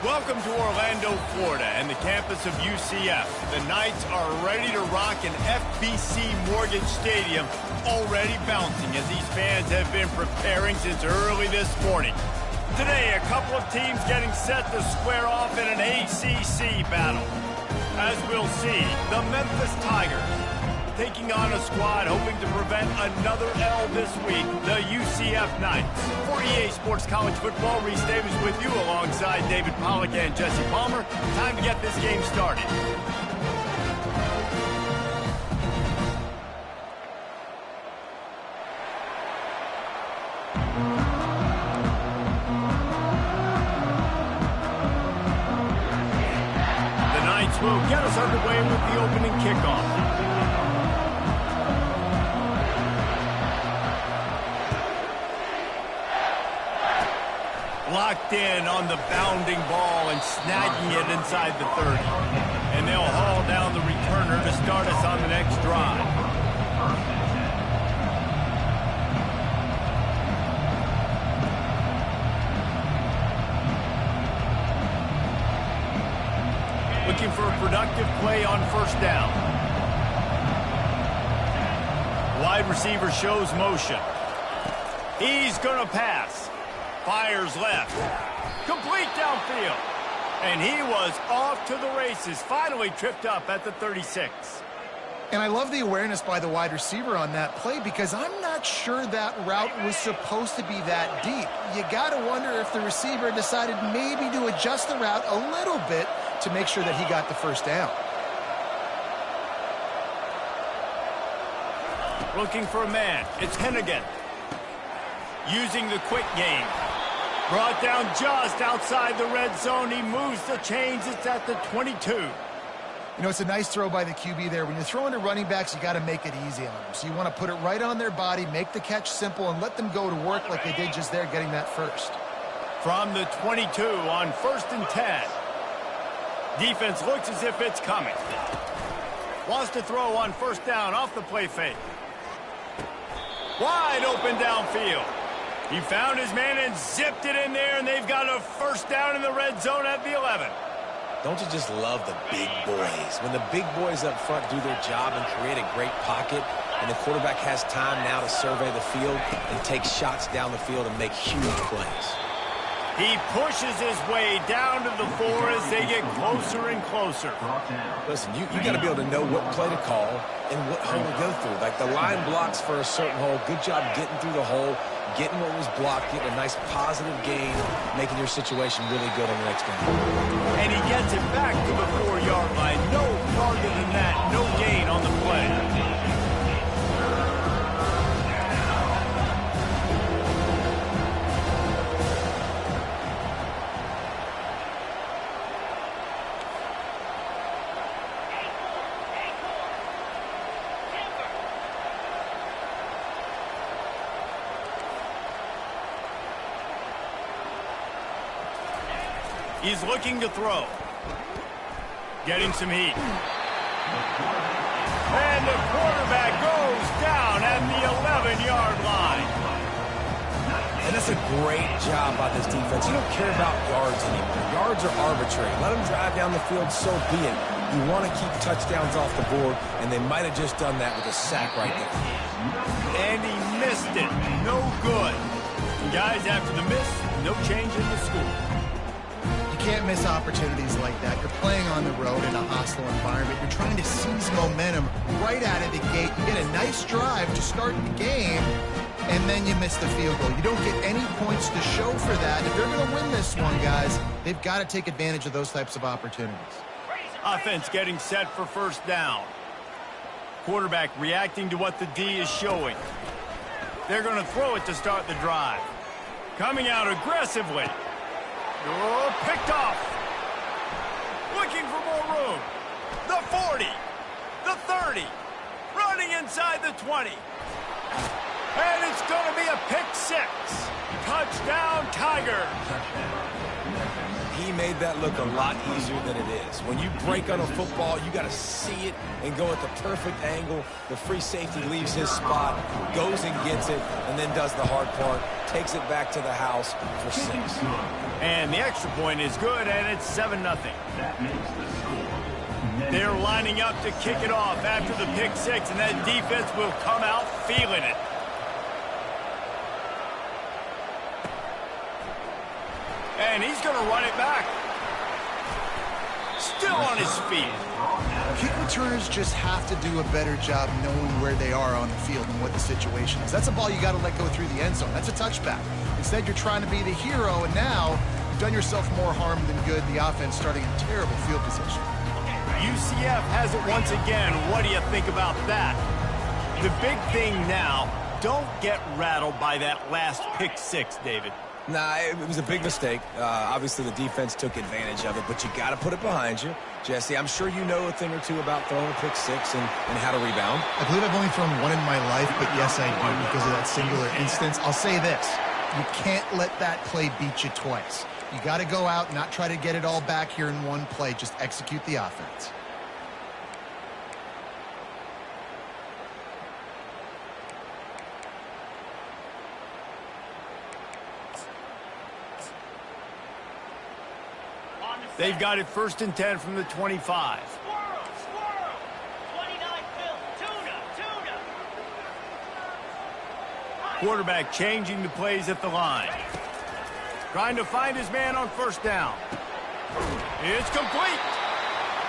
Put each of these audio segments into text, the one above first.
Welcome to Orlando, Florida, and the campus of UCF. The Knights are ready to rock an FBC Mortgage Stadium, already bouncing as these fans have been preparing since early this morning. Today, a couple of teams getting set to square off in an ACC battle. As we'll see, the Memphis Tigers taking on a squad hoping to prevent another L this week, the UCF Knights. For EA Sports College Football, Reese Davis with you alongside David Pollack and Jesse Palmer. Time to get this game started. The Knights will get us underway with the opening kickoff. Locked in on the bounding ball and snagging it inside the 30. And they'll haul down the returner to start us on the next drive. Looking for a productive play on first down. Wide receiver shows motion. He's going to pass. Fires left. Complete downfield. And he was off to the races. Finally tripped up at the 36. And I love the awareness by the wide receiver on that play because I'm not sure that route was supposed to be that deep. You got to wonder if the receiver decided maybe to adjust the route a little bit to make sure that he got the first down. Looking for a man. It's Hennigan. Using the quick game. Brought down just outside the red zone. He moves the chains. It's at the 22. You know, it's a nice throw by the QB there. When you're throwing to running backs, you got to make it easy on them. So you want to put it right on their body, make the catch simple, and let them go to work like they did just there, getting that first. From the 22 on 1st and 10. Defense looks as if it's coming. Wants to throw on first down off the play fake. Wide open downfield. He found his man and zipped it in there, and they've got a first down in the red zone at the 11. Don't you just love the big boys? When the big boys up front do their job and create a great pocket, and the quarterback has time now to survey the field and take shots down the field and make huge plays. He pushes his way down to the 4 as they get closer and closer. Listen, you got to be able to know what play to call and what hole to go through. Like the line blocks for a certain hole. Good job getting through the hole, getting what was blocked, getting a nice positive gain, making your situation really good on the next game. And he gets it back to the 4-yard line. No farther than that. No gain on the play. He's looking to throw. Getting some heat. And the quarterback goes down at the 11-yard line. And that's a great job by this defense. You don't care about yards anymore. Yards are arbitrary. Let them drive down the field, so be it. You want to keep touchdowns off the board, and they might have just done that with a sack right there. And he missed it. No good. And guys, after the miss, no change in the score. Can't miss opportunities like that. You're playing on the road in a hostile environment. You're trying to seize momentum right out of the gate. You get a nice drive to start the game, and then you miss the field goal. You don't get any points to show for that. If they're going to win this one, guys, they've got to take advantage of those types of opportunities. Offense getting set for first down. Quarterback reacting to what the D is showing. They're going to throw it to start the drive. Coming out aggressively. Oh, picked off. Looking for more room. The 40. The 30. Running inside the 20. And it's going to be a pick 6. Touchdown, Tigers. he made that look a lot easier than it is. When you break on a football, you got to see it and go at the perfect angle. The free safety leaves his spot, goes and gets it, and then does the hard part, takes it back to the house for 6. And the extra point is good, and it's 7-0. They're lining up to kick it off after the pick 6, and that defense will come out feeling it. And he's going to run it back. Still on his feet. Kick returners just have to do a better job knowing where they are on the field and what the situation is. That's a ball you got to let go through the end zone. That's a touchback. Instead, you're trying to be the hero, and now you've done yourself more harm than good. The offense starting in terrible field position. UCF has it once again. What do you think about that? The big thing now, don't get rattled by that last pick 6, David. Nah, it was a big mistake. Obviously, the defense took advantage of it, but you got to put it behind you. Jesse, I'm sure you know a thing or two about throwing a pick 6 and how to rebound. I believe I've only thrown one in my life, but yes, I do because of that singular instance. I'll say this. You can't let that play beat you twice. You got to go out and not try to get it all back here in one play. Just execute the offense. They've got it 1st and 10 from the 25. Squirrel. 29 Phil. Tuna. Quarterback changing the plays at the line. Trying to find his man on 1st down. It's complete.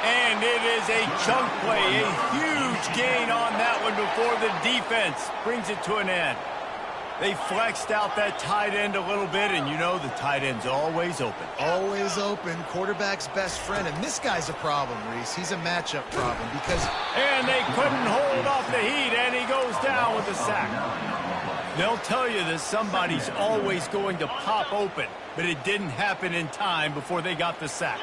And it is a chunk play, a huge gain on that one before the defense brings it to an end. They flexed out that tight end a little bit, and you know the tight end's always open. Always open. Quarterback's best friend. And this guy's a problem, Reese. He's a matchup problem because... And they couldn't hold off the heat, and he goes down with a sack. They'll tell you that somebody's always going to pop open, but it didn't happen in time before they got the sack.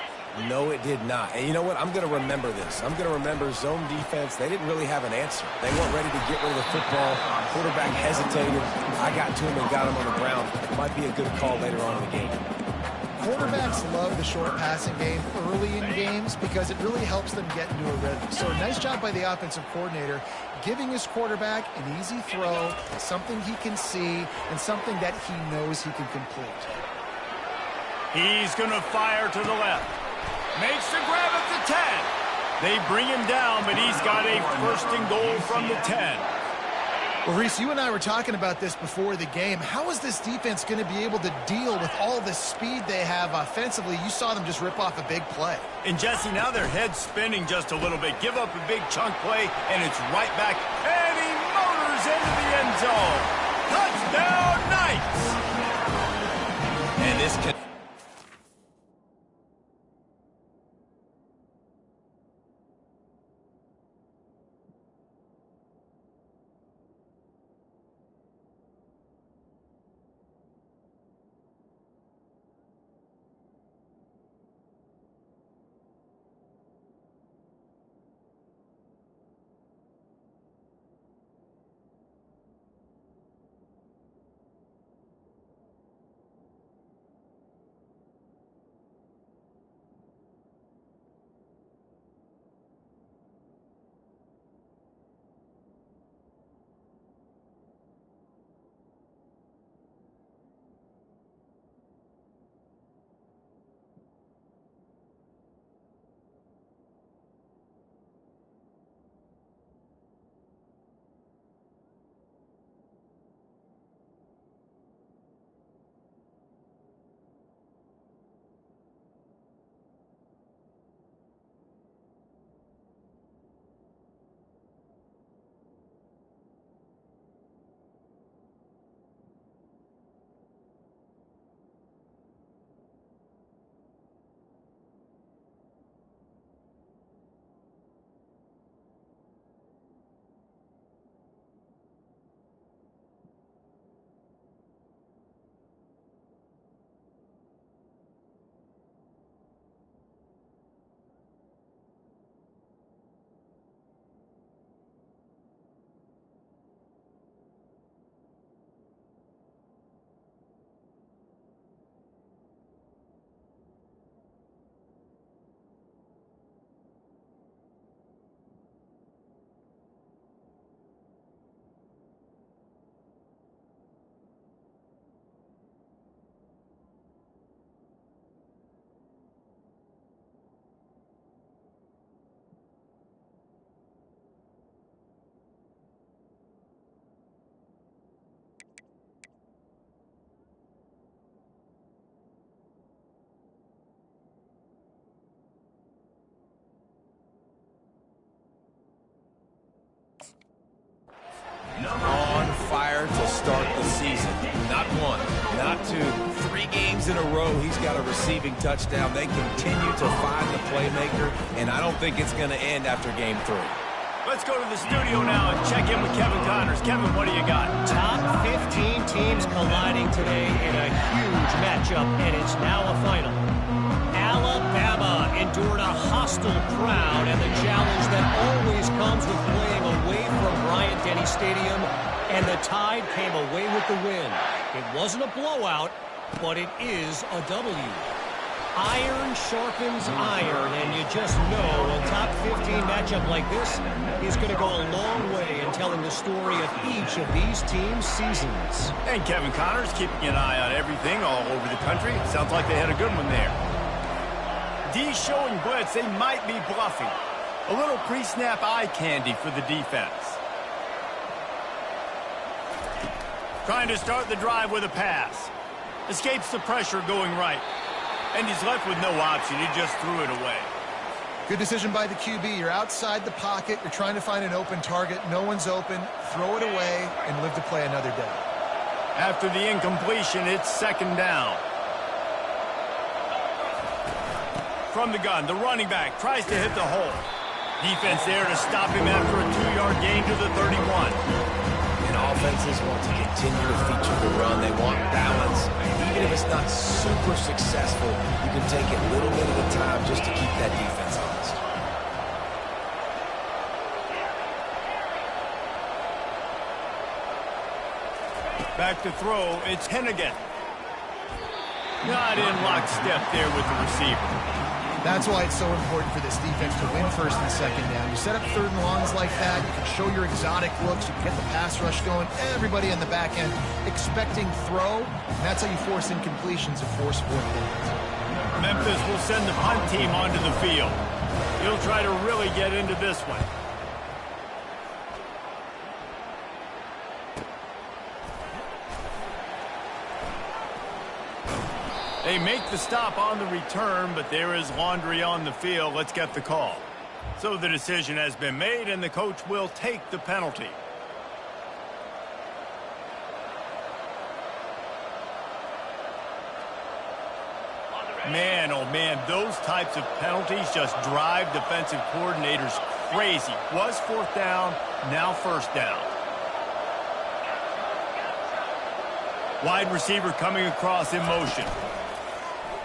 No, it did not. And you know what? I'm going to remember this. I'm going to remember zone defense. They didn't really have an answer. They weren't ready to get rid of the football. Quarterback hesitated. I got to him and got him on the ground. Might be a good call later on in the game. Quarterbacks love the short passing game early in games because it really helps them get into a rhythm. So a nice job by the offensive coordinator giving his quarterback an easy throw, something he can see, and something that he knows he can complete. He's going to fire to the left. Makes the grab at the 10. They bring him down, but he's got a 1st and goal from the 10. Well, Reese, you and I were talking about this before the game. How is this defense going to be able to deal with all the speed they have offensively? You saw them just rip off a big play. And, Jesse, now their head's spinning just a little bit. Give up a big chunk play, and it's right back. And he motors into the end zone. Touchdown, Knights! And this can... Not 2. 3 games in a row, he's got a receiving touchdown. They continue to find the playmaker, and I don't think it's going to end after game 3. Let's go to the studio now and check in with Kevin Connors. Kevin, what do you got? Top 15 teams colliding today in a huge matchup, and it's now a final. Alabama endured a hostile crowd and the challenge that always comes with playing away from Bryant-Denny Stadium, and the Tide came away with the win. It wasn't a blowout, but it is a W. Iron sharpens iron, and you just know a top 15 matchup like this is going to go a long way in telling the story of each of these teams' seasons. And Kevin Connors keeping an eye on everything all over the country. Sounds like they had a good one there. D showing blitz, they might be bluffing. A little pre-snap eye candy for the defense. Trying to start the drive with a pass. Escapes the pressure going right. And he's left with no option. He just threw it away. Good decision by the QB. You're outside the pocket. You're trying to find an open target. No one's open. Throw it away and live to play another day. After the incompletion, it's second down. From the gun, the running back tries to hit the hole. Defense there to stop him after a 2-yard gain to the 31. And offenses want to continue to feature the run. They want balance. Even if it's not super successful, you can take it little bit at a time just to keep that defense honest. Back to throw, it's Hennigan. Not in lockstep there with the receiver. That's why it's so important for this defense to win first and second down. You set up third and longs like that, you can show your exotic looks, you can get the pass rush going, everybody in the back end expecting throw, and that's how you force incompletions and force 4th downs. Memphis will send the punt team onto the field. He'll try to really get into this one. They make the stop on the return, but there is laundry on the field. Let's get the call. So the decision has been made, and the coach will take the penalty. Man, oh man, those types of penalties just drive defensive coordinators crazy. Was 4th down, now 1st down. Wide receiver coming across in motion.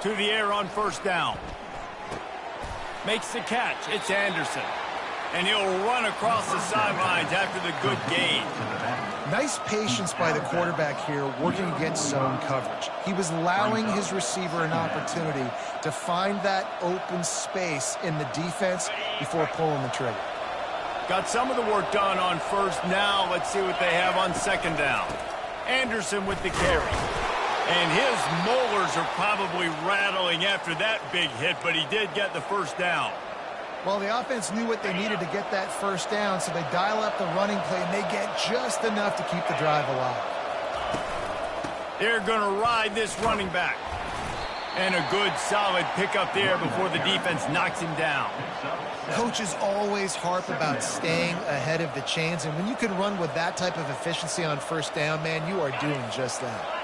To the air on 1st down. Makes the catch. It's Anderson. And he'll run across the sidelines after the good gain. Nice patience by the quarterback here working against zone coverage. He was allowing his receiver an opportunity to find that open space in the defense before pulling the trigger. Got some of the work done on 1st. Now let's see what they have on 2nd down. Anderson with the carry. And his molars are probably rattling after that big hit, but he did get the 1st down. Well, the offense knew what they needed to get that 1st down, so they dial up the running play, and they get just enough to keep the drive alive. They're going to ride this running back. And a good, solid pickup there before the defense knocks him down. Coaches always harp about staying ahead of the chains, and when you can run with that type of efficiency on 1st down, man, you are doing just that.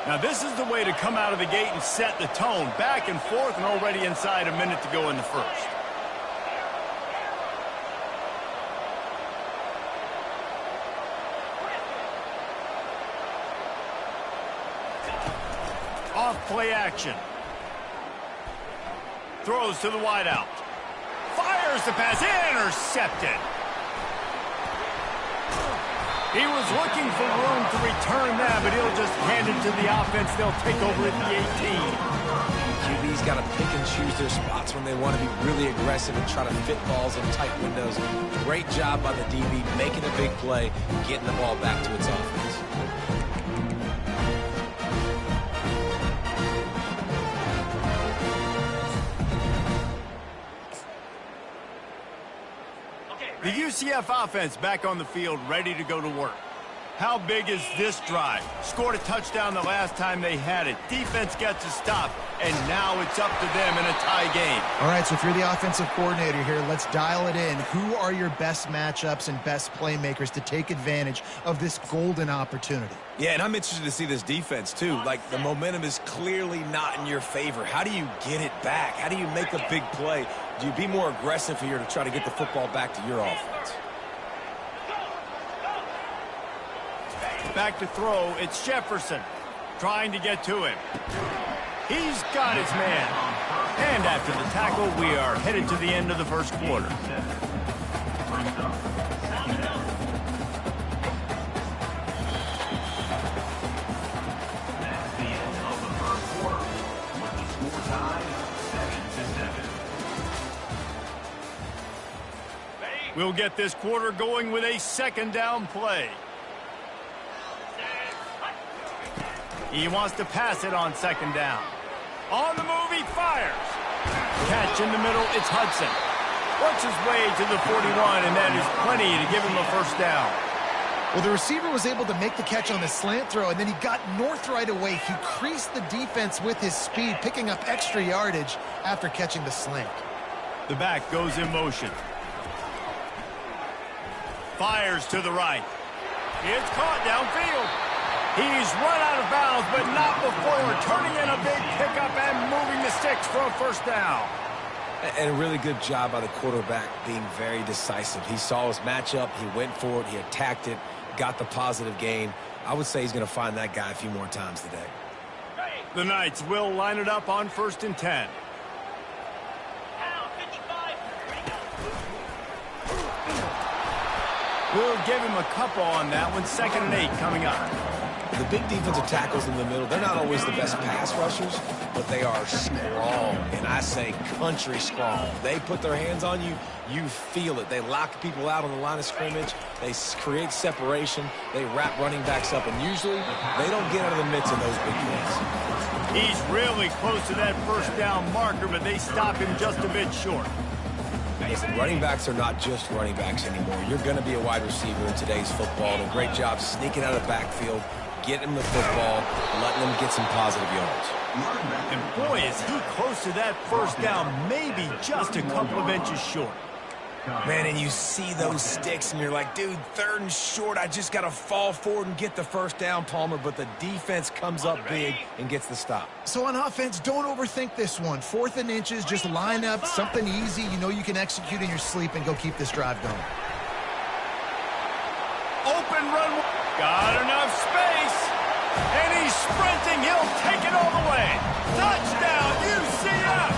Now, this is the way to come out of the gate and set the tone. Back and forth and already inside a minute to go in the 1st. Off play action. Throws to the wideout. Fires the pass. Intercepted. He was looking for room to return that, but he'll just hand it to the offense. They'll take over at the 18. QB's got to pick and choose their spots when they want to be really aggressive and try to fit balls in tight windows. Great job by the DB making a big play, getting the ball back to its offense. The UCF offense back on the field, ready to go to work. How big is this drive? Scored a touchdown the last time they had it. Defense gets a stop, and now it's up to them in a tie game. All right, so if you're the offensive coordinator here, let's dial it in. Who are your best matchups and best playmakers to take advantage of this golden opportunity? Yeah, and I'm interested to see this defense, too. Like, the momentum is clearly not in your favor. How do you get it back? How do you make a big play? Do you be more aggressive here to try to get the football back to your offense? Back to throw, it's Jefferson trying to get to him. He's got his man. And after the tackle, we are headed to the end of the first quarter. We'll get this quarter going with a second down play. He wants to pass it on second down. On the move, he fires. Catch in the middle, it's Hudson. Works his way to the 41, and that is plenty to give him a first down. Well, the receiver was able to make the catch on the slant throw, and then he got north right away. He creased the defense with his speed, picking up extra yardage after catching the slant. The back goes in motion. Fires to the right. It's caught downfield. He's run out of bounds, but not before turning in a big pickup and moving the sticks for a first down. And a really good job by the quarterback being very decisive. He saw his matchup, he went for it, he attacked it, got the positive gain. I would say he's going to find that guy a few more times today. The Knights will line it up on 1st and 10. We'll give him a couple on that one. 2nd and 8 coming up. The big defensive tackles in the middle, they're not always the best pass rushers, but they are strong, and I say country strong. They put their hands on you, you feel it. They lock people out on the line of scrimmage. They create separation. They wrap running backs up, and usually they don't get out of the midst of those big plays. He's really close to that first down marker, but they stop him just a bit short. Listen, running backs are not just running backs anymore. You're going to be a wide receiver in today's football. And a great job sneaking out of the backfield, getting him the football, letting them get some positive yards. And boy, is he close to that first down, maybe just a couple of inches short. Man, and you see those sticks, and you're like, dude, 3rd and short, I just got to fall forward and get the first down, Palmer, but the defense comes up big and gets the stop. So on offense, don't overthink this one. 4th and inches, just line up something easy you know you can execute in your sleep and go keep this drive going. Open run. Got enough space. And he's sprinting. He'll take it all the way. Touchdown, UCF.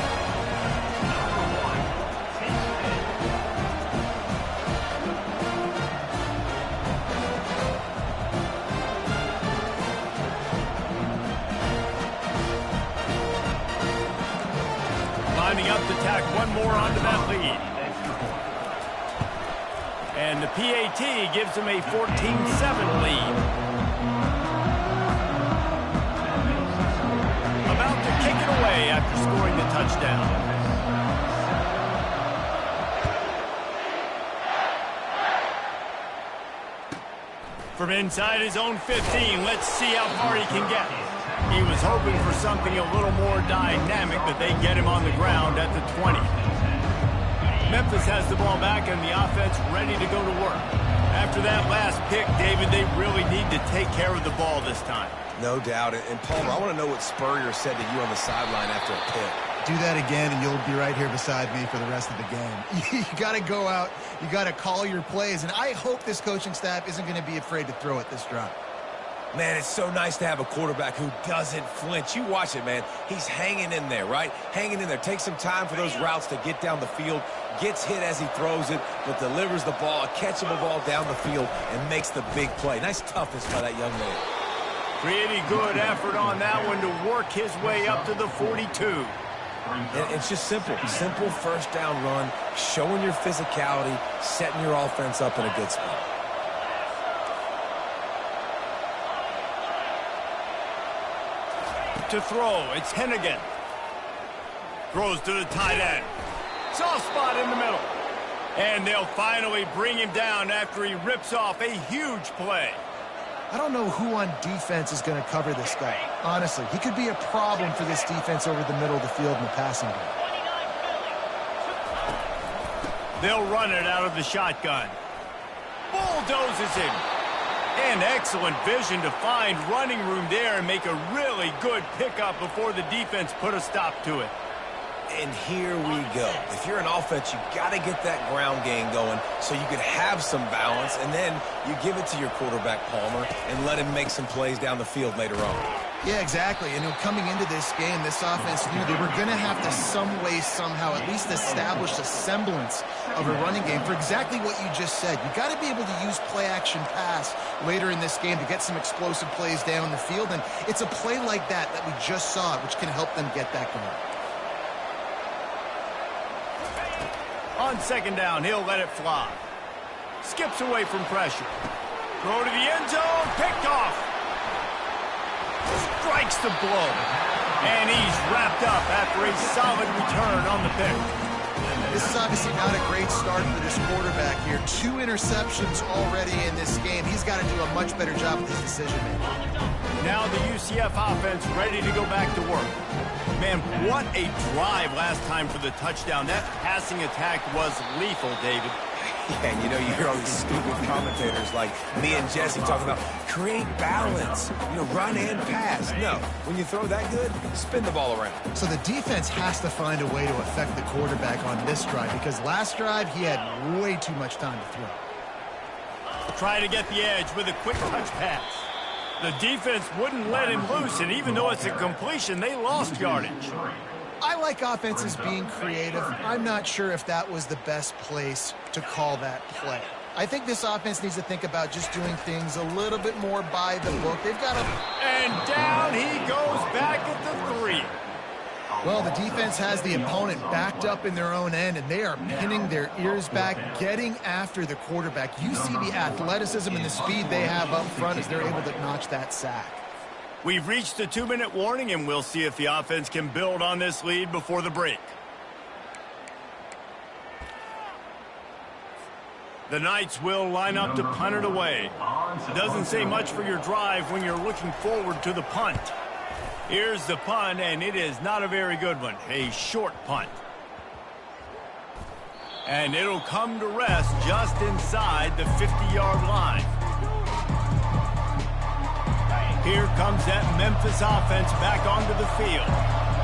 Lining up to tack one more onto that lead. And the PAT gives him a 14-7 lead. About to kick it away after scoring the touchdown. From inside his own 15, let's see how far he can get. He was hoping for something a little more dynamic, but they get him on the ground at the 20. Memphis has the ball back and the offense ready to go to work. After that last pick, David, they really need to take care of the ball this time. No doubt. And Palmer, I want to know what Spurrier said to you on the sideline after a pick. Do that again, and you'll be right here beside me for the rest of the game. You got to go out. You got to call your plays, and I hope this coaching staff isn't going to be afraid to throw it this drive. Man, it's so nice to have a quarterback who doesn't flinch. You watch it, man. He's hanging in there, right? Hanging in there. Takes some time for those routes to get down the field. Gets hit as he throws it, but delivers the ball, a catchable ball down the field, and makes the big play. Nice toughness by that young man. Pretty good effort on that one to work his way up to the 42. And it's just simple. Simple first down run, showing your physicality, setting your offense up in a good spot. To throw, it's Hennigan. Throws to the tight end. Soft spot in the middle. And they'll finally bring him down after he rips off a huge play. I don't know who on defense is going to cover this guy. Honestly, he could be a problem for this defense over the middle of the field in the passing game. They'll run it out of the shotgun. Bulldozes him. And excellent vision to find running room there and make a really good pickup before the defense put a stop to it. And here we go. If you're an offense, you got to get that ground game going so you can have some balance, and then you give it to your quarterback, Palmer, and let him make some plays down the field later on. Yeah, exactly. And coming into this game, this offense knew they were going to have to some way, somehow, at least establish a semblance of a running game for exactly what you just said. You got to be able to use play-action pass later in this game to get some explosive plays down the field, and it's a play like that we just saw, which can help them get that going. On second down, he'll let it fly. Skips away from pressure. Throw to the end zone, picked off. Strikes the blow. And he's wrapped up after a solid return on the pick. This is obviously not a great start for this quarterback here. 2 interceptions already in this game. He's got to do a much better job with his decision-making. Now the UCF offense ready to go back to work. Man, what a drive last time for the touchdown. That passing attack was lethal, David. Yeah, and you hear all these stupid commentators like me and Jesse talking about create balance, run and pass. No, when you throw that good, spin the ball around. So the defense has to find a way to affect the quarterback on this drive because last drive he had way too much time to throw. Try to get the edge with a quick touch pass. The defense wouldn't let him loose, and even though it's a completion, they lost yardage. I like offenses being creative. I'm not sure if that was the best place to call that play. I think this offense needs to think about just doing things a little bit more by the book. They've got to... And down he goes back at the 3. Well, the defense has the opponent backed up in their own end, and they are pinning their ears back, getting after the quarterback. You see the athleticism and the speed they have up front as they're able to notch that sack. We've reached the 2-minute warning, and we'll see if the offense can build on this lead before the break. The Knights will line up to punt it away. Doesn't say much for your drive when you're looking forward to the punt. Here's the punt, and it is not a very good one. A short punt. And it'll come to rest just inside the 50-yard line. Here comes that Memphis offense back onto the field.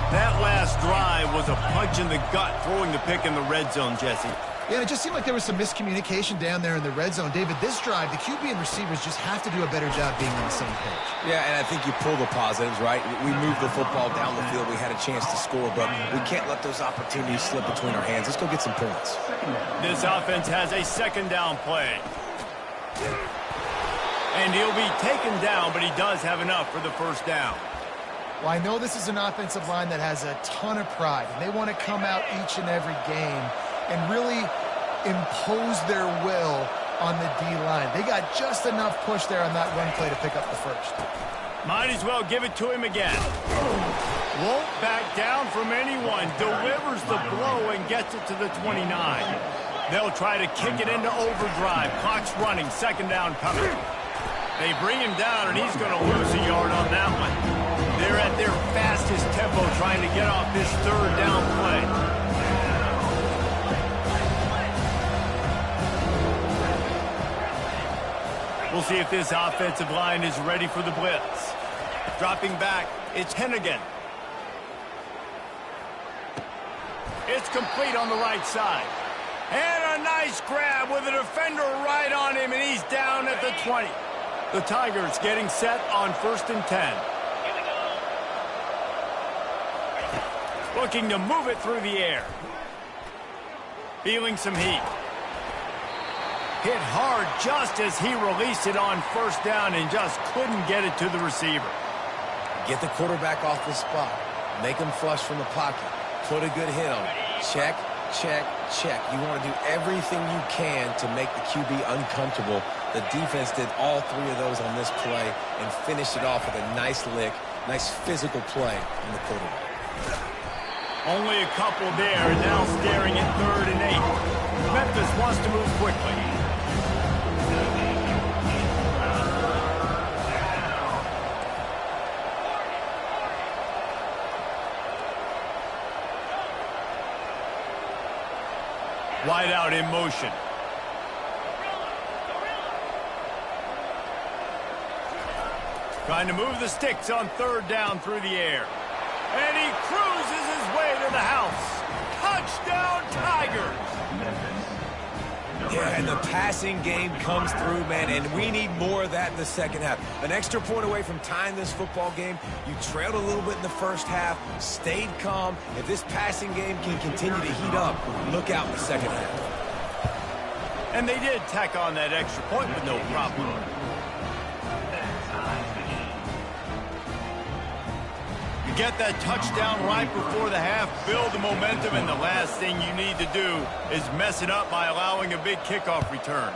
That last drive was a punch in the gut, throwing the pick in the red zone, Jesse. Yeah, it just seemed like there was some miscommunication down there in the red zone. David, this drive, the QB and receivers just have to do a better job being on the same page. Yeah, and I think you pull the positives, right? We moved the football down the field. We had a chance to score, but we can't let those opportunities slip between our hands. Let's go get some points. This offense has a second down play. And he'll be taken down, but he does have enough for the first down. Well, I know this is an offensive line that has a ton of pride, and they want to come out each and every game and really impose their will on the D-line. They got just enough push there on that run play to pick up the first. Might as well give it to him again. Won't back down from anyone. Delivers the blow and gets it to the 29. They'll try to kick it into overdrive. Clock's running. Second down coming. They bring him down, and he's going to lose a yard on that one. They're at their fastest tempo trying to get off this third down play. We'll see if this offensive line is ready for the blitz. Dropping back, it's Hennigan. It's complete on the right side. And a nice grab with a defender right on him, and he's down at the 20. The Tigers getting set on 1st and 10. Looking to move it through the air. Feeling some heat. Hit hard just as he released it on first down and just couldn't get it to the receiver. Get the quarterback off the spot. Make him flush from the pocket. Put a good hit on it. Check, check, check. You want to do everything you can to make the QB uncomfortable. The defense did all 3 of those on this play and finished it off with a nice lick, nice physical play on the quarterback. Only a couple there, and now staring at 3rd and 8. Memphis wants to move quickly. Wide out in motion. Trying to move the sticks on third down through the air. And he cruises his way to the house. Touchdown, Tigers! Yeah, and the passing game comes through, man, and we need more of that in the second half. An extra point away from tying this football game. You trailed a little bit in the first half, stayed calm. If this passing game can continue to heat up, look out in the second half. And they did tack on that extra point with no problem. You get that touchdown right before the half, build the momentum, and the last thing you need to do is mess it up by allowing a big kickoff return.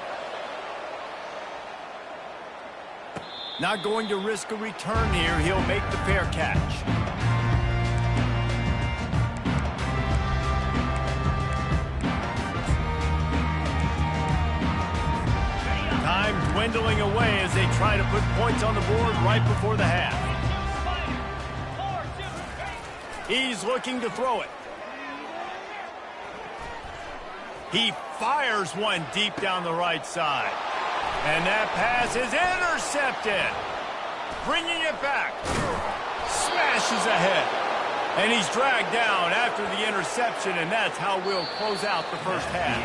Not going to risk a return here. He'll make the fair catch. Time dwindling away as they try to put points on the board right before the half. He's looking to throw it. He fires one deep down the right side. And that pass is intercepted. Bringing it back. Smashes ahead. And he's dragged down after the interception, and that's how we'll close out the first half.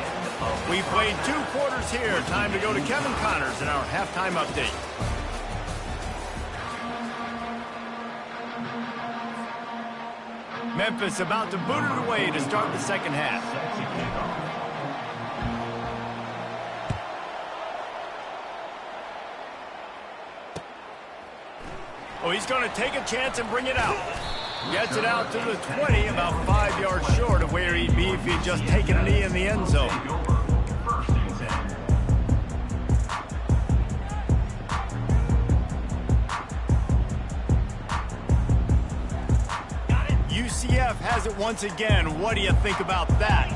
We played 2 quarters here. Time to go to Kevin Connors in our halftime update. Memphis about to boot it away to start the second half. Oh, he's going to take a chance and bring it out. Gets it out to the 20, about 5 yards short of where he'd be if he'd just taken a knee in the end zone. UCF has it once again. What do you think about that?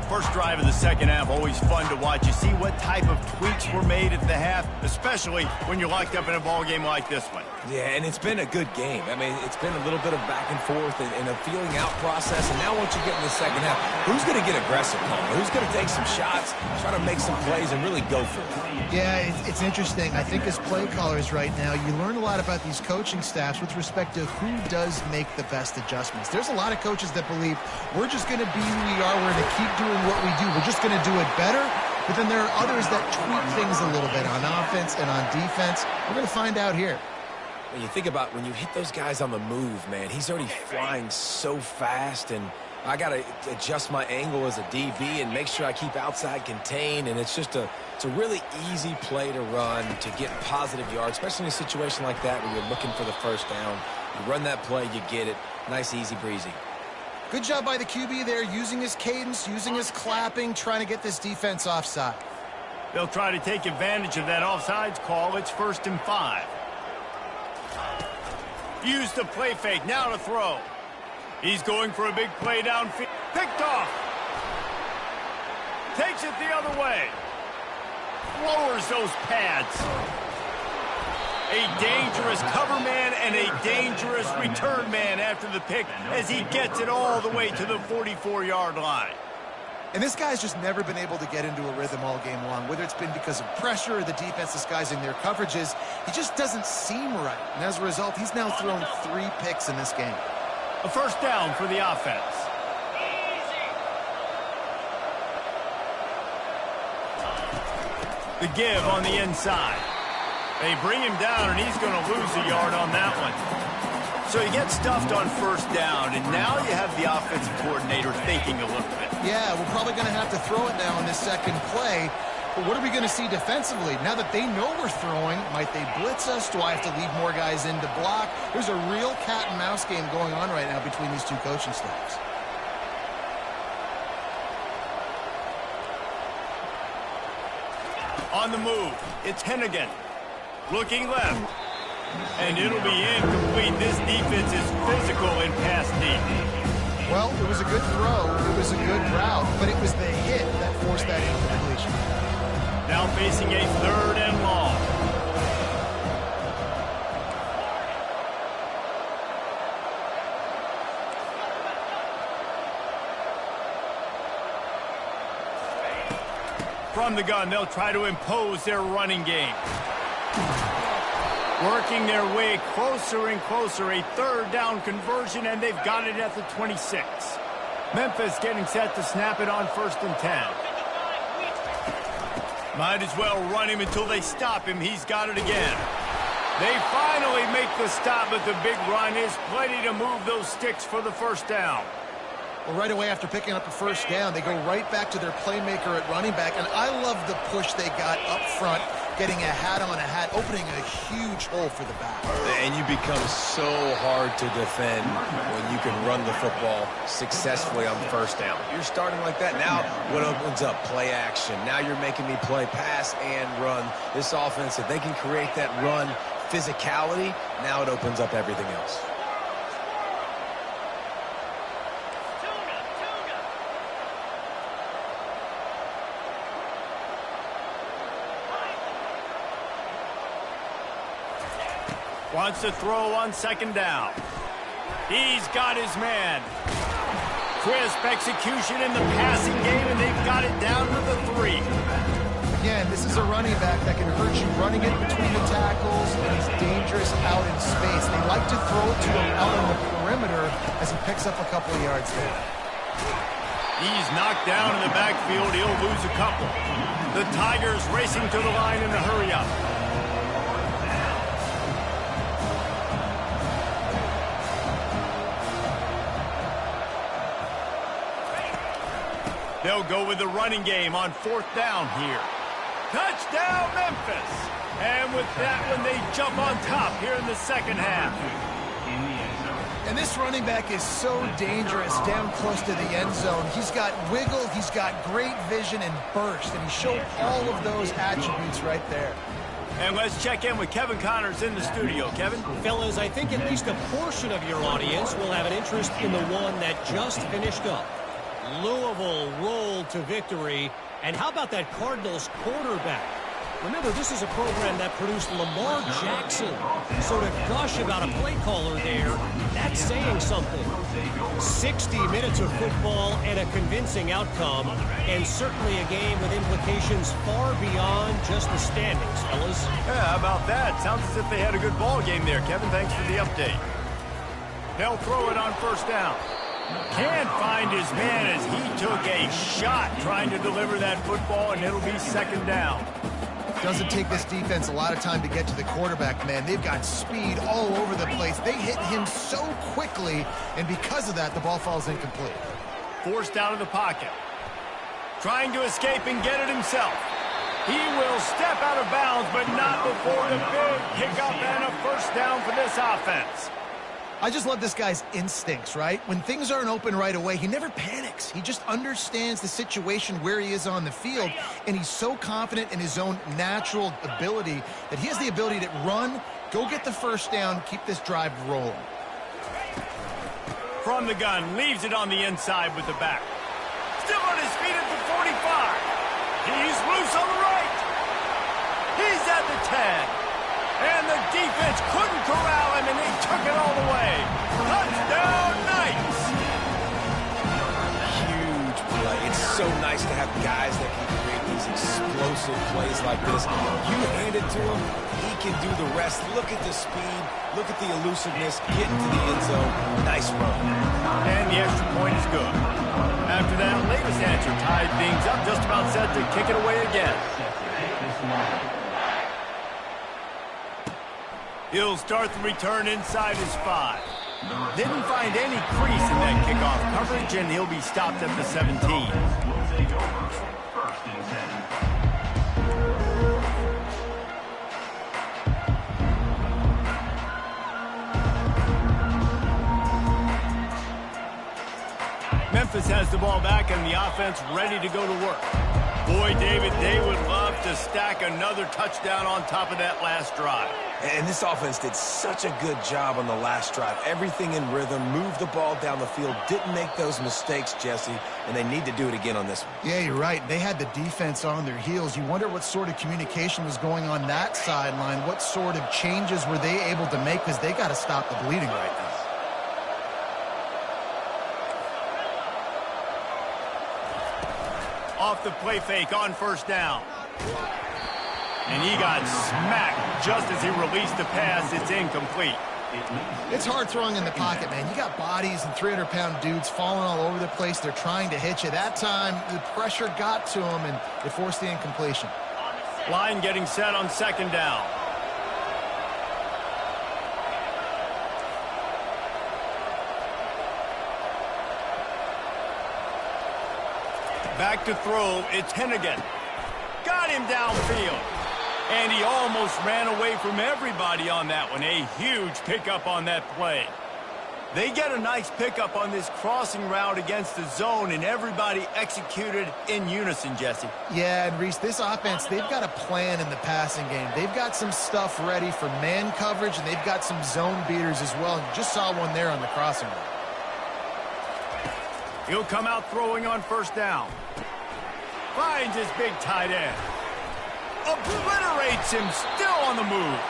First drive of the second half, always fun to watch. You see what type of tweaks were made at the half, especially when you're locked up in a ball game like this one. Yeah, and it's been a good game. I mean, it's been a little bit of back and forth and a feeling out process. And now once you get in the second half, who's going to get aggressive, Paul? Who's going to take some shots, try to make some plays, and really go for it? Yeah, it's interesting. I think as play callers right now, you learn a lot about these coaching staffs with respect to who does make the best adjustments. There's a lot of coaches that believe we're just going to be who we are. We're going to keep doing what we do. We're just going to do it better. But then there are others that tweak things a little bit on offense and on defense. We're going to find out here. When you think about when you hit those guys on the move, man, he's already flying so fast, and I got to adjust my angle as a DB and make sure I keep outside contained, and it's a really easy play to run to get positive yards, especially in a situation like that where you're looking for the first down. You run that play, you get it. Nice, easy breezy. Good job by the QB there, using his cadence, using his clapping, trying to get this defense offside. They'll try to take advantage of that offsides call. It's 1st and 5. Use the play fake, now to throw. He's going for a big play downfield. Picked off. Takes it the other way. Lowers those pads. A dangerous cover man and a dangerous return man after the pick as he gets it all the way to the 44-yard line. And this guy's just never been able to get into a rhythm all game long, whether it's been because of pressure or the defense disguising their coverages. He just doesn't seem right. And as a result, he's now thrown 3 picks in this game. A first down for the offense. The give on the inside. They bring him down, and he's going to lose a yard on that one. So he gets stuffed on first down, and now you have the offensive coordinator thinking a little bit. Yeah, we're probably going to have to throw it now in this second play. But what are we going to see defensively? Now that they know we're throwing, might they blitz us? Do I have to leave more guys in to block? There's a real cat and mouse game going on right now between these two coaching staffs. On the move, it's Hennigan. Looking left. And it'll be incomplete. This defense is physical in pass deep. Well, it was a good throw. It was a good route, but it was the hit that forced that incompletion. Now facing a 3rd and long. From the gun, they'll try to impose their running game. Working their way closer and closer. A third down conversion, and they've got it at the 26. Memphis getting set to snap it on 1st and 10. Might as well run him until they stop him. He's got it again. They finally make the stop, but the big run is plenty to move those sticks for the 1st down. Well, right away after picking up a 1st down, they go right back to their playmaker at running back, and I love the push they got up front, getting a hat on a hat, opening a huge hole for the back. And you become so hard to defend when you can run the football successfully on 1st down. You're starting like that. Now what opens up? Play action. Now you're making me play pass and run. This offense, if they can create that run physicality, now it opens up everything else. Wants to throw on 2nd down. He's got his man. Crisp execution in the passing game, and they've got it down to the 3. Again, this is a running back that can hurt you running it between the tackles, and he's dangerous out in space. They like to throw it to him out on the perimeter as he picks up a couple of yards there. He's knocked down in the backfield. He'll lose a couple. The Tigers racing to the line in the hurry-up. They'll go with the running game on 4th down here. Touchdown, Memphis! And with that one, they jump on top here in the 2nd half. And this running back is so dangerous down close to the end zone. He's got wiggle, he's got great vision and burst, and he showed all of those attributes right there. And let's check in with Kevin Connors in the studio. Kevin? Fellas, I think at least a portion of your audience will have an interest in the one that just finished up. Louisville rolled to victory. And how about that Cardinals quarterback? Remember, this is a program that produced Lamar Jackson. So to gush about a play caller there, that's saying something. 60 minutes of football and a convincing outcome, and certainly a game with implications far beyond just the standings, fellas. Yeah, how about that? Sounds as if they had a good ball game there, Kevin. Thanks for the update. They'll throw it on 1st down. Can't find his man as he took a shot trying to deliver that football, and it'll be 2nd down. Doesn't take this defense a lot of time to get to the quarterback, man. They've got speed all over the place. They hit him so quickly, and because of that, the ball falls incomplete. Forced out of the pocket. Trying to escape and get it himself. He will step out of bounds, but not before the big pickup and a 1st down for this offense. I just love this guy's instincts, right? When things aren't open right away, he never panics. He just understands the situation where he is on the field, and he's so confident in his own natural ability that he has the ability to run, go get the 1st down, keep this drive rolling. From the gun, leaves it on the inside with the back. Still on his feet at the 45. He's loose on the right. He's at the 10. And the defense couldn't corral him, and they took it all the way. Touchdown, Knights! Huge play. It's so nice to have guys that can create these explosive plays like this. You hand it to him, he can do the rest. Look at the speed. Look at the elusiveness. Get into the end zone. Nice run. And the extra point is good. After that, latest answer tied things up, just about set to kick it away again. He'll start the return inside his 5. Didn't find any crease in that kickoff coverage, and he'll be stopped at the 17. Memphis has the ball back, and the offense ready to go to work. Boy, David, they would love to stack another touchdown on top of that last drive. And this offense did such a good job on the last drive. Everything in rhythm, moved the ball down the field, didn't make those mistakes, Jesse, and they need to do it again on this one. Yeah, you're right. They had the defense on their heels. You wonder what sort of communication was going on that sideline. What sort of changes were they able to make, because they got to stop the bleeding right now. Off the play fake on first down. And he got smacked just as he released the pass. It's incomplete. It's hard throwing in the pocket, man. You got bodies and 300-pound dudes falling all over the place. They're trying to hit you. That time, the pressure got to him, and it forced the incompletion. Line getting set on second down. Back to throw. It's Hennigan. Got him downfield. And he almost ran away from everybody on that one. A huge pickup on that play. They get a nice pickup on this crossing route against the zone, and everybody executed in unison, Jesse. Yeah, and Reese, this offense, they've got a plan in the passing game. They've got some stuff ready for man coverage, and they've got some zone beaters as well. And you just saw one there on the crossing route. He'll come out throwing on first down. Finds his big tight end. Obliterates him, still on the move.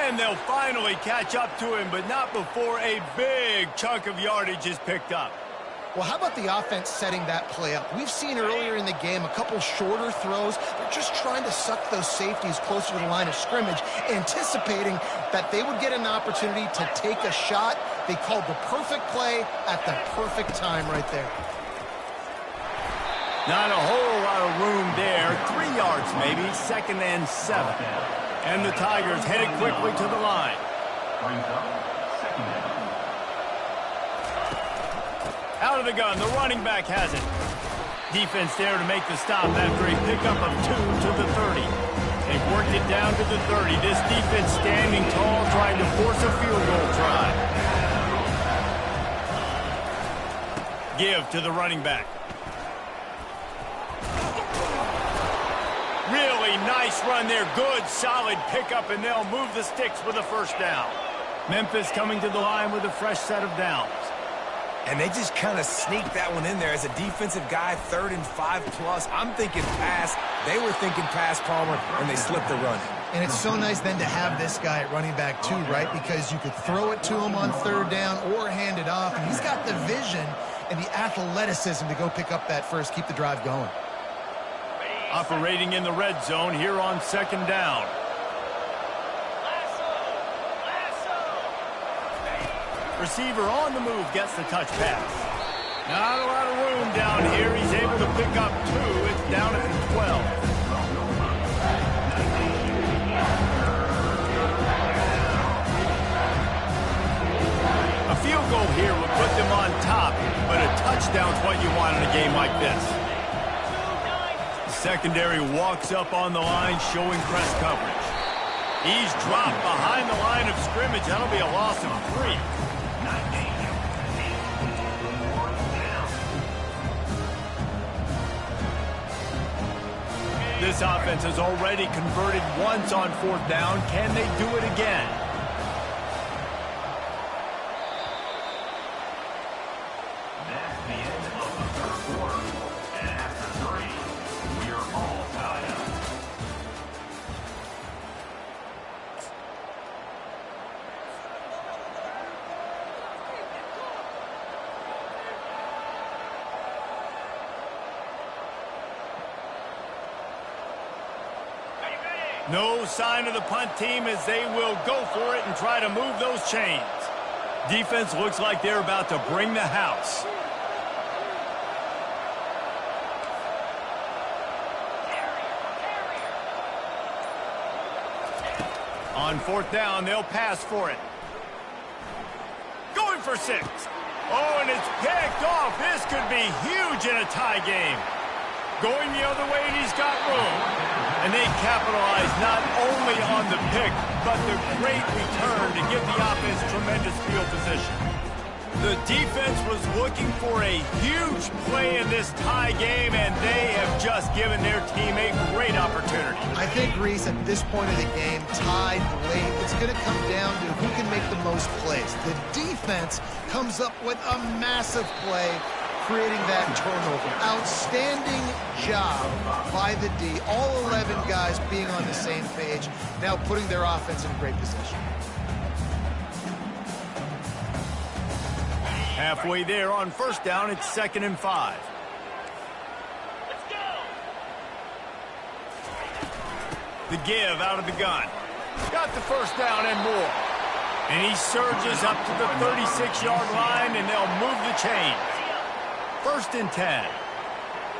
And they'll finally catch up to him, but not before a big chunk of yardage is picked up. Well, how about the offense setting that play up? We've seen earlier in the game a couple shorter throws. They're just trying to suck those safeties closer to the line of scrimmage, anticipating that they would get an opportunity to take a shot. They called the perfect play at the perfect time right there. Not a whole lot of room there. 3 yards maybe, 2nd and 7. And the Tigers headed quickly to the line. Out of the gun, the running back has it. Defense there to make the stop after a pickup of 2 to the 30. They've worked it down to the 30. This defense standing tall, trying to force a field goal try. Give to the running back. Really nice run there. Good, solid pickup, and they'll move the sticks with a first down. Memphis coming to the line with a fresh set of downs. And they just kind of sneaked that one in there as a defensive guy, 3rd and 5+. I'm thinking pass. They were thinking pass, Palmer, and they slipped the run. And it's so nice then to have this guy at running back too, right? Because you could throw it to him on 3rd down or hand it off. And he's got the vision and the athleticism to go pick up that first, keep the drive going. Operating in the red zone here on 2nd down. Receiver on the move gets the touch pass. Not a lot of room down here. He's able to pick up 2. It's down at the 12. A field goal here would put them on top, but a touchdown's what you want in a game like this. Secondary walks up on the line, showing press coverage. He's dropped behind the line of scrimmage. That'll be a loss of 3. This offense has already converted once on 4th down. Can they do it again? That's the end of the 3rd quarter. And after 3, we are all tied up. No sign of the punt team as they will go for it and try to move those chains. Defense looks like they're about to bring the house. On 4th down, they'll pass for it. Going for 6. Oh, and it's picked off. This could be huge in a tie game. Going the other way, and he's got room. And they capitalize not only on the pick, but the great return to give the offense tremendous field position. The defense was looking for a huge play in this tie game, and they have just given their team a great opportunity. I think, Reese, at this point of the game, tied late, it's going to come down to who can make the most plays. The defense comes up with a massive play, creating that turnover. Outstanding job by the D. All 11 guys being on the same page, now putting their offense in a great position. Halfway there on 1st down, it's 2nd and 5. Let's go! The give out of the gun. Got the first down and more. And he surges up to the 36-yard line, and they'll move the chain. 1st and 10.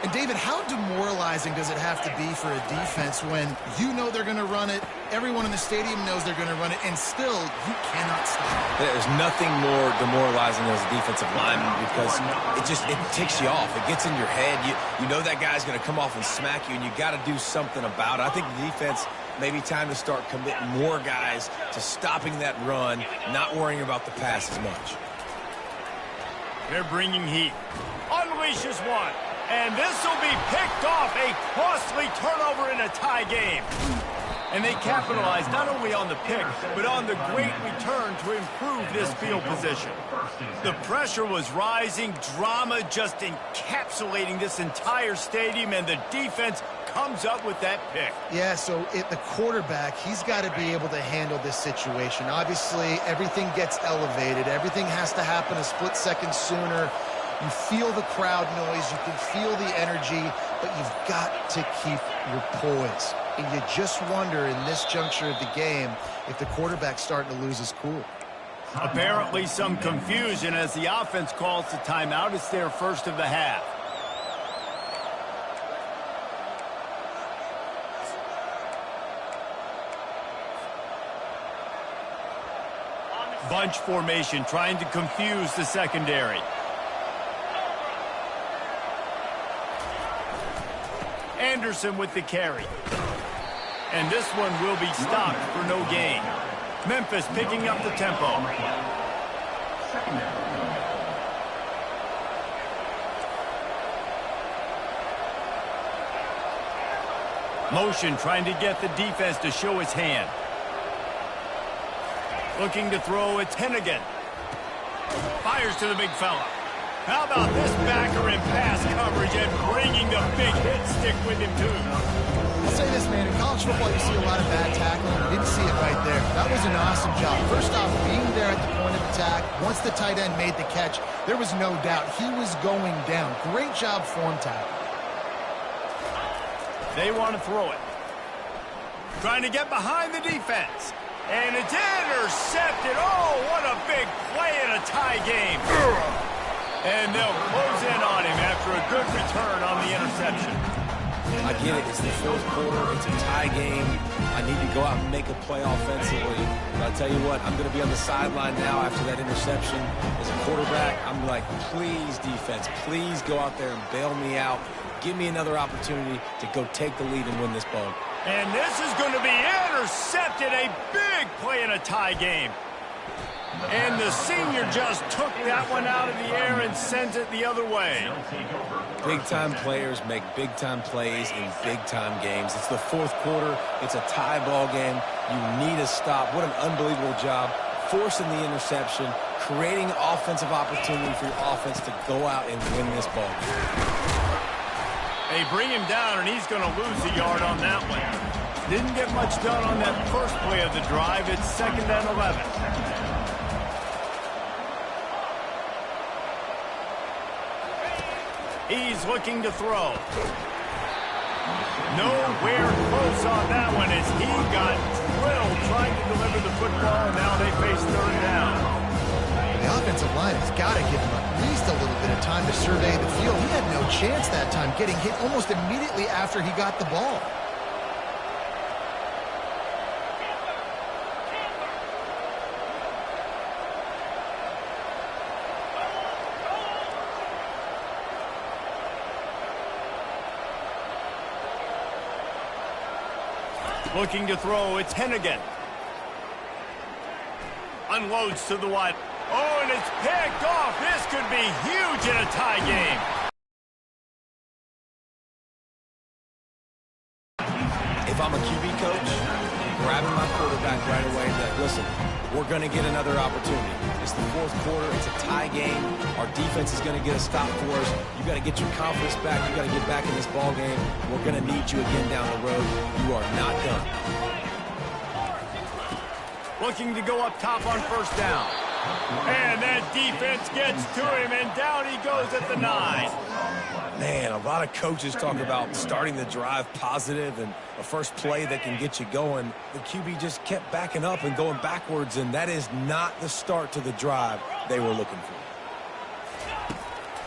And, David, how demoralizing does it have to be for a defense when you know they're going to run it, everyone in the stadium knows they're going to run it, and still you cannot stop it? There's nothing more demoralizing as a defensive lineman because it ticks you off. It gets in your head. You know that guy's going to come off and smack you, and you got to do something about it. I think the defense maybe time to start committing more guys to stopping that run, not worrying about the pass as much. They're bringing heat. Unleashes one. And this will be picked off. A costly turnover in a tie game. And they capitalize not only on the pick, but on the great return to improve this field position. The pressure was rising, drama just encapsulating this entire stadium, and the defense comes up with that pick. Yeah, so the quarterback, he's got to be able to handle this situation. Obviously, everything gets elevated. Everything has to happen a split second sooner. You feel the crowd noise, you can feel the energy, but you've got to keep your poise. And you just wonder in this juncture of the game if the quarterback's starting to lose his cool. Apparently some confusion as the offense calls the timeout. It's their first of the half. Bunch formation trying to confuse the secondary. Anderson with the carry. And this one will be stopped for no gain. Memphis picking up the tempo. Motion trying to get the defense to show his hand. Looking to throw, it's Hennigan. Fires to the big fella. How about this backer in pass coverage and bringing the big hit stick with him, too? I'll say this, man. In college football, you see a lot of bad tackling. You didn't see it right there. That was an awesome job. First off, being there at the point of attack, once the tight end made the catch, there was no doubt he was going down. Great job form tackle. They want to throw it. Trying to get behind the defense. And it's intercepted. Oh, what a big play in a tie game. And they'll close in on him after a good return on the interception. I get it. It's the fourth quarter. It's a tie game. I need to go out and make a play offensively. But I'll tell you what, I'm going to be on the sideline now after that interception. As a quarterback, I'm like, please, defense, please go out there and bail me out. Give me another opportunity to go take the lead and win this ball. And this is going to be intercepted. A big play in a tie game. And the senior just took that one out of the air and sends it the other way. Big-time players make big-time plays in big-time games. It's the fourth quarter. It's a tie ball game. You need a stop. What an unbelievable job. Forcing the interception, creating offensive opportunity for your offense to go out and win this ball game. They bring him down, and he's going to lose a yard on that one. Didn't get much done on that first play of the drive. It's 2nd and 11. He's looking to throw. Nowhere close on that one as he got drilled trying to deliver the football, and now they face 3rd down. The offensive line has got to give him at least a little bit of time to survey the field. He had no chance that time, getting hit almost immediately after he got the ball. Looking to throw, it's Hennigan. Unloads to the wide. Oh, and it's picked off. This could be huge in a tie game. If I'm a QB coach, grabbing my quarterback right away and be like, listen, we're going to get another opportunity. It's the fourth quarter. It's a tie game. Our defense is going to get a stop for us. You got to get your confidence back. You got to get back in this ball game. We're going to need you again down the road. You are not done. Looking to go up top on 1st down. And that defense gets to him, and down he goes at the 9. Man, a lot of coaches talk about starting the drive positive and a first play that can get you going. The QB just kept backing up and going backwards, and that is not the start to the drive they were looking for.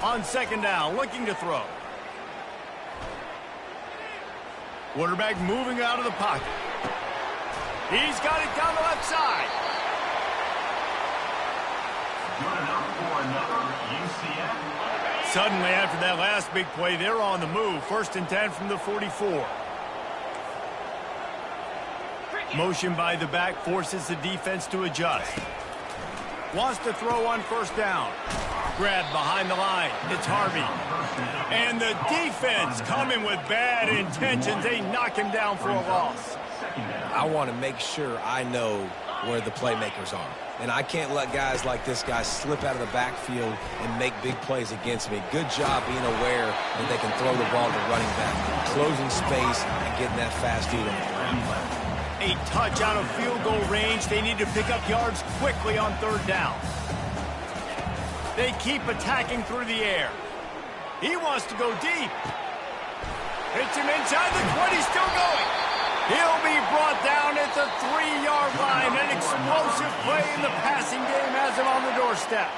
On second down, looking to throw. Quarterback moving out of the pocket. He's got it down the left side. Good enough for another UCF. Suddenly, after that last big play, they're on the move. 1st and 10 from the 44. Motion by the back forces the defense to adjust. Wants to throw on 1st down. Grabbed behind the line. It's Harvey. And the defense coming with bad intentions. They knock him down for a loss. I want to make sure I know where the playmakers are. And I can't let guys like this guy slip out of the backfield and make big plays against me. Good job being aware that they can throw the ball to the running back, closing space, and getting that fast feet on the ground. A touch out of field goal range. They need to pick up yards quickly on 3rd down. They keep attacking through the air. He wants to go deep. Hits him inside the 20, still going. He'll be brought down at the 3-yard line. An explosive play in the passing game has him on the doorstep.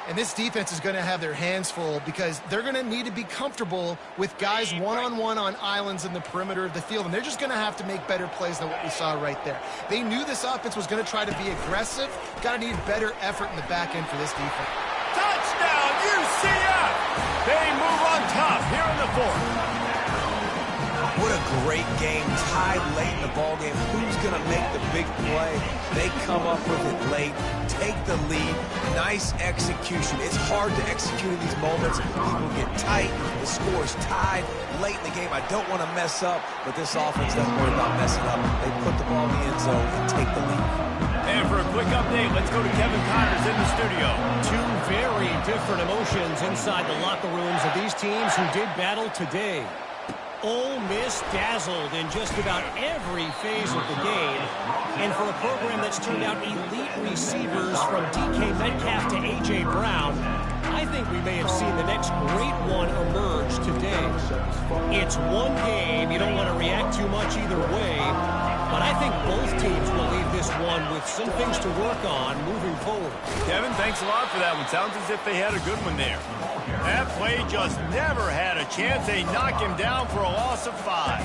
And this defense is going to have their hands full because they're going to need to be comfortable with guys one-on-one on islands in the perimeter of the field. And they're just going to have to make better plays than what we saw right there. They knew this offense was going to try to be aggressive. Got to need better effort in the back end for this defense. Touchdown, UCF! They move on top here in the 4th. What a great game, tied late in the ball game. Who's going to make the big play? They come up with it late, take the lead. Nice execution. It's hard to execute in these moments. People get tight. The score is tied late in the game. I don't want to mess up, but this offense doesn't worry about messing up. They put the ball in the end zone and take the lead. And for a quick update, let's go to Kevin Connors in the studio. Two very different emotions inside the locker rooms of these teams who did battle today. Ole Miss dazzled in just about every phase of the game. And for a program that's turned out elite receivers from DK Metcalf to A.J. Brown, I think we may have seen the next great one emerge today. It's one game. You don't want to react too much either way. But I think both teams will leave this one with some things to work on moving forward. Kevin, thanks a lot for that one. Sounds as if they had a good one there. That play just never had a chance. They knock him down for a loss of 5.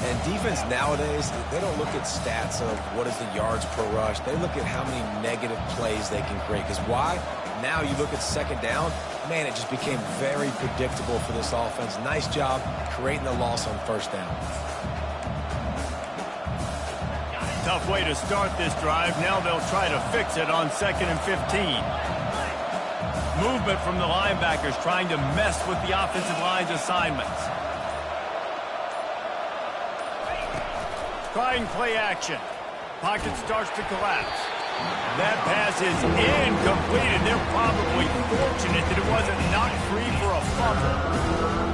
And defense nowadays, they don't look at stats of what is the yards per rush. They look at how many negative plays they can create. Because why? Now you look at 2nd down, man, it just became very predictable for this offense. Nice job creating the loss on 1st down. Tough way to start this drive. Now they'll try to fix it on 2nd and 15. Movement from the linebackers trying to mess with the offensive line's assignments. Trying play action. Pocket starts to collapse. That pass is incomplete, and they're probably fortunate that it wasn't knocked free for a fumble.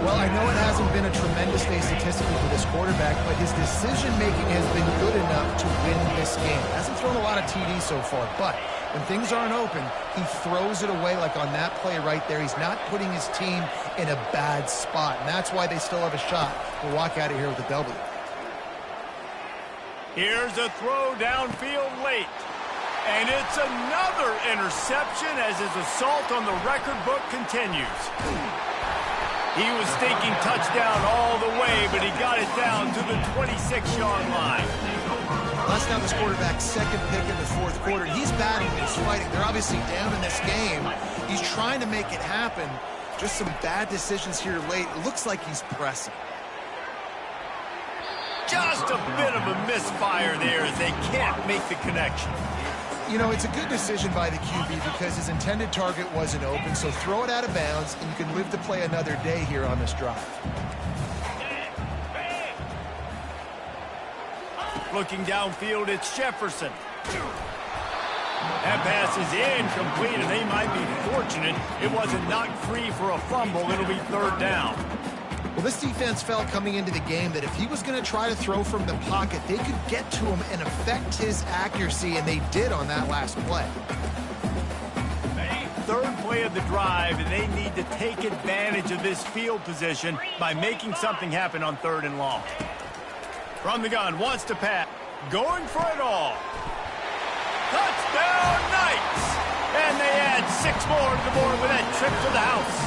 Well, I know it hasn't been a tremendous day statistically for this quarterback, but his decision-making has been good enough to win this game. Hasn't thrown a lot of TDs so far, but when things aren't open, he throws it away like on that play right there. He's not putting his team in a bad spot, and that's why they still have a shot to walk out of here with a W. Here's a throw downfield late. And it's another interception as his assault on the record book continues. He was thinking touchdown all the way, but he got it down to the 26-yard line. That's now this quarterback's 2nd pick in the 4th quarter. He's battling, he's fighting. They're obviously down in this game. He's trying to make it happen. Just some bad decisions here late. It looks like he's pressing. Just a bit of a misfire there as they can't make the connection. You know, it's a good decision by the QB because his intended target wasn't open, so throw it out of bounds, and you can live to play another day here on this drive. Looking downfield, it's Jefferson. That pass is incomplete, and they might be fortunate it wasn't knocked free for a fumble. It'll be 3rd down. Well, this defense felt coming into the game that if he was going to try to throw from the pocket, they could get to him and affect his accuracy, and they did on that last play. play of the drive, and they need to take advantage of this field position by making something happen on 3rd and long. From the gun, wants to pass. Going for it all. Touchdown, Knights! And they add 6 more to the board with that trip to the house.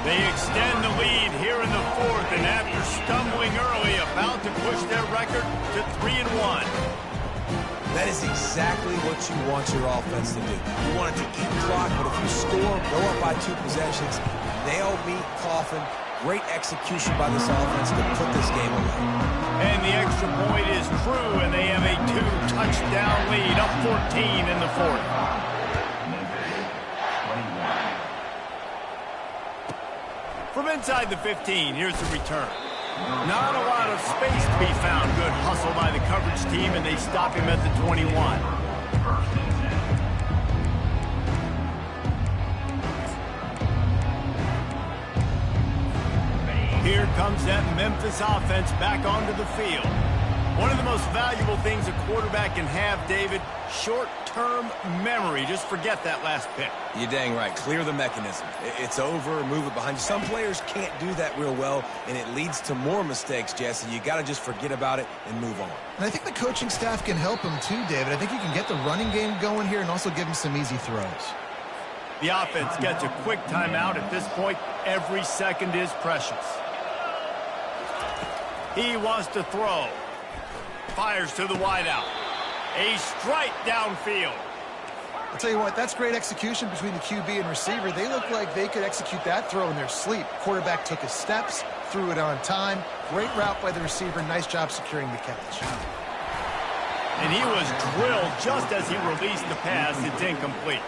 They extend the lead here in the 4th, and after stumbling early, about to push their record to 3-1. That is exactly what you want your offense to do. You want it to eat clock, but if you score, go up by 2 possessions, nail, meet, coffin. Great execution by this offense to put this game away. And the extra point is true, and they have a 2-touchdown lead, up 14 in the 4th. From inside the 15, here's the return. Not a lot of space to be found. Good hustle by the coverage team, and they stop him at the 21. Here comes that Memphis offense back onto the field. One of the most valuable things a quarterback can have, David, short-term memory. Just forget that last pick. You're dang right. Clear the mechanism. It's over, move it behind you. Some players can't do that real well, and it leads to more mistakes, Jesse. You got to just forget about it and move on. And I think the coaching staff can help him too, David. I think you can get the running game going here and also give him some easy throws. The offense gets a quick timeout. At this point, every second is precious. He wants to throw. Fires to the wideout. A strike downfield. I'll tell you what, that's great execution between the QB and receiver. They look like they could execute that throw in their sleep. Quarterback took his steps, threw it on time. Great route by the receiver. Nice job securing the catch. And he was drilled just as he released the pass. It's incomplete.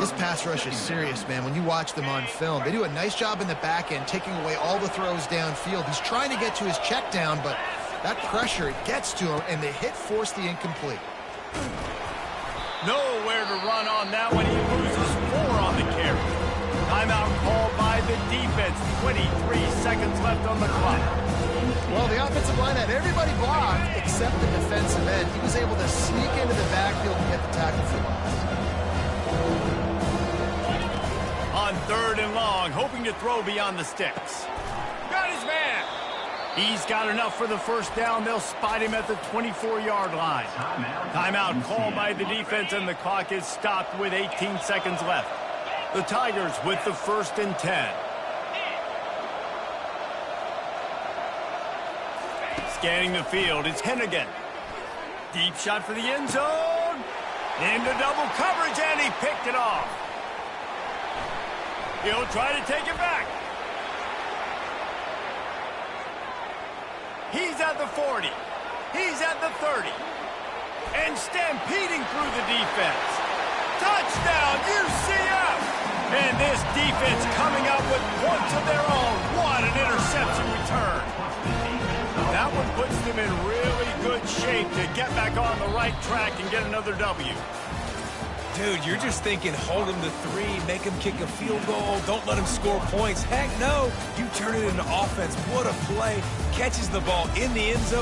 This pass rush is serious, man. When you watch them on film, they do a nice job in the back end, taking away all the throws downfield. He's trying to get to his check down, but that pressure, it gets to him, and the hit forced the incomplete. Nowhere to run on that one. He loses 4 on the carry. Timeout called by the defense. 23 seconds left on the clock. Well, the offensive line had everybody blocked except the defensive end. He was able to sneak into the backfield and get the tackle for loss. On 3rd and long, hoping to throw beyond the sticks. Got his man. He's got enough for the first down. They'll spot him at the 24-yard line. Timeout called by the defense, and the clock is stopped with 18 seconds left. The Tigers with the 1st and 10. Scanning the field, it's Hennigan. Deep shot for the end zone. Into double coverage, and he picked it off. He'll try to take it back. He's at the 40. He's at the 30. And stampeding through the defense. Touchdown, UCF! And this defense coming up with points of their own. What an interception return. That one puts them in really good shape to get back on the right track and get another W. Dude, you're just thinking hold him to 3, make him kick a field goal, don't let him score points. Heck no, you turn it into offense. What a play. Catches the ball in the end zone.